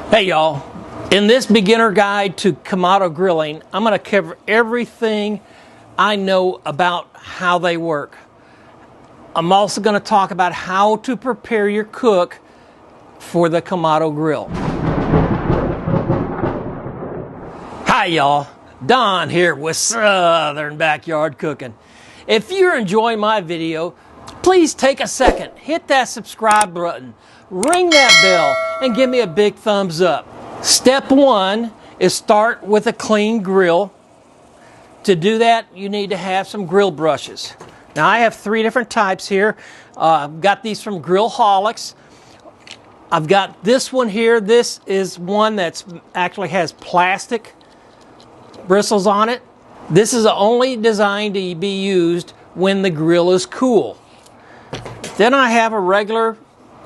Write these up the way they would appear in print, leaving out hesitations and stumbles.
Hey y'all, in this beginner guide to Kamado Grilling, I'm going to cover everything I know about how they work. I'm also going to talk about how to prepare your cook for the Kamado Grill. Hi y'all, Don here with Southern Backyard Cooking. If you're enjoying my video, please take a second, hit that subscribe button, ring that bell, and give me a big thumbs up. Step one is start with a clean grill. To do that, you need to have some grill brushes. Now I have three different types here. I've got these from Grillholics. I've got this one here. This is one that's actually has plastic bristles on it. This is only designed to be used when the grill is cool. Then I have a regular,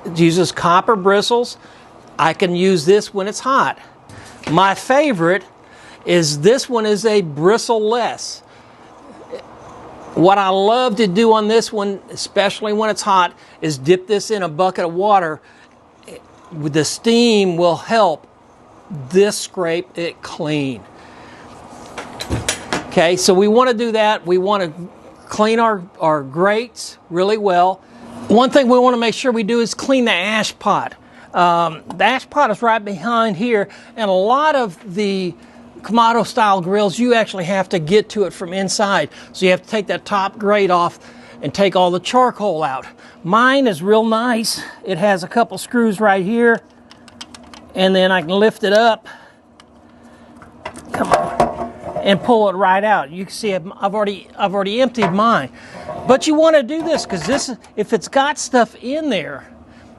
it uses copper bristles. I can use this when it's hot. My favorite is this one is a bristle-less. What I love to do on this one, especially when it's hot, is dip this in a bucket of water. The steam will help this scrape it clean. Okay, so we want to do that. We want to clean our grates really well. One thing we want to make sure we do is clean the ash pot. The ash pot is right behind here, and a lot of the Kamado Style Grills, you actually have to get to it from inside. So you have to take that top grate off and take all the charcoal out. Mine is real nice. It has a couple screws right here, and then I can lift it up. Come on. And pull it right out. You can see I've already emptied mine. But you want to do this because this, if it's got stuff in there,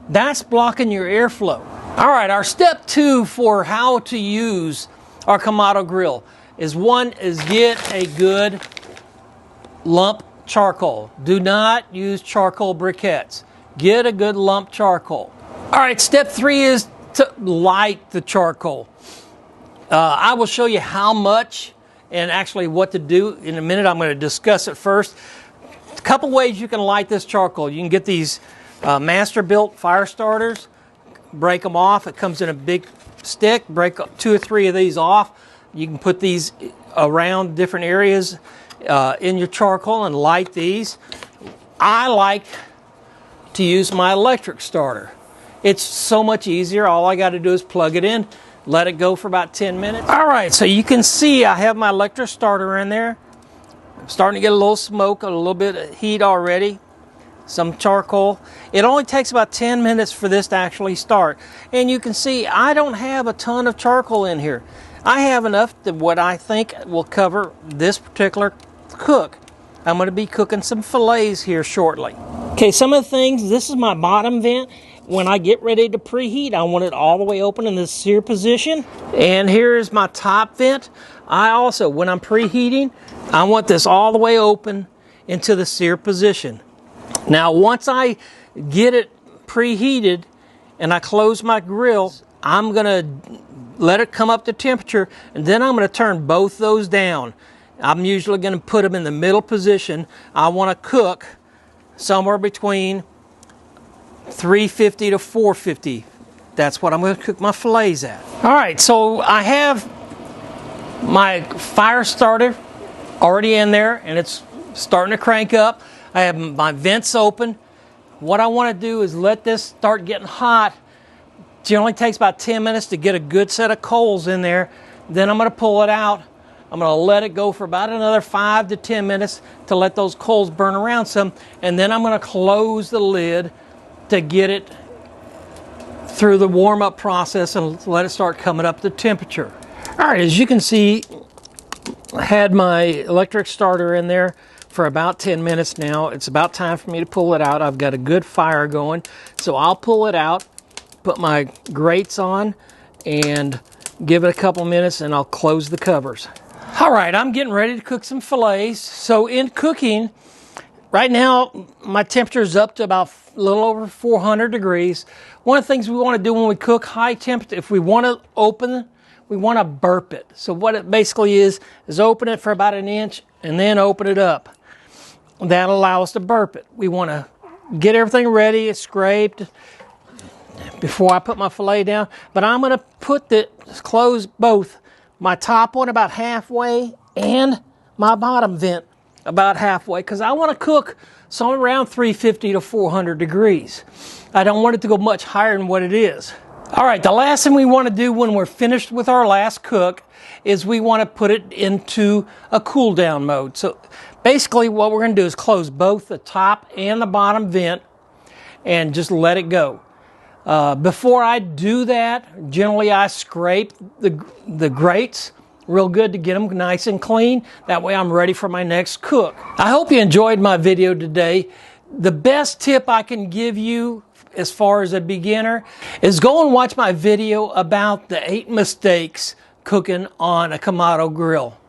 that's blocking your airflow. All right, our step two for how to use our Kamado Grill is get a good lump charcoal. Do not use charcoal briquettes. Get a good lump charcoal. All right, step three is to light the charcoal. I will show you how much and actually what to do in a minute. I'm going to discuss it first. A couple ways you can light this charcoal. You can get these master-built fire starters, break them off. It comes in a big stick. Break 2 or 3 of these off. You can put these around different areas in your charcoal and light these. I like to use my electric starter. It's so much easier. All I got to do is plug it in, let it go for about 10 minutes. All right, so you can see I have my electric starter in there. I'm starting to get a little smoke, a little bit of heat already. Some charcoal. It only takes about 10 minutes for this to actually start. And you can see I don't have a ton of charcoal in here. I have enough that what I think will cover this particular cook. I'm going to be cooking some fillets here shortly. Okay, some of the things, this is my bottom vent. When I get ready to preheat, I want it all the way open in the sear position. And here is my top vent. I also, when I'm preheating, I want this all the way open into the sear position. Now, once I get it preheated and I close my grill, I'm going to let it come up to temperature, and then I'm going to turn both those down. I'm usually going to put them in the middle position. I want to cook somewhere between 350 to 450. That's what I'm going to cook my fillets at. All right, so I have my fire starter already in there, and it's starting to crank up. I have my vents open. What I want to do is let this start getting hot. It generally takes about 10 minutes to get a good set of coals in there. Then I'm going to pull it out. I'm going to let it go for about another 5 to 10 minutes to let those coals burn around some. And then I'm going to close the lid to get it through the warm-up process and let it start coming up to temperature. All right, as you can see, I had my electric starter in there for about 10 minutes now. It's about time for me to pull it out. I've got a good fire going, so I'll pull it out, put my grates on, and give it a couple minutes, and I'll close the covers. All right, I'm getting ready to cook some fillets. So in cooking, right now, my temperature is up to about a little over 400 degrees. One of the things we want to do when we cook high temperature, if we want to open, we want to burp it. So what it basically is open it for about 1 inch and then open it up. That'll allow us to burp it. We want to get everything ready, it's scraped, before I put my fillet down. But I'm going to close both my top one about halfway and my bottom vent about halfway, because I want to cook somewhere around 350 to 400 degrees. I don't want it to go much higher than what it is. All right, the last thing we want to do when we're finished with our last cook is we want to put it into a cool down mode. So basically what we're going to do is close both the top and the bottom vent and just let it go. Before I do that, generally I scrape the grates real good to get them nice and clean. That way I'm ready for my next cook. I hope you enjoyed my video today. The best tip I can give you as far as a beginner is go and watch my video about the 8 mistakes cooking on a Kamado grill.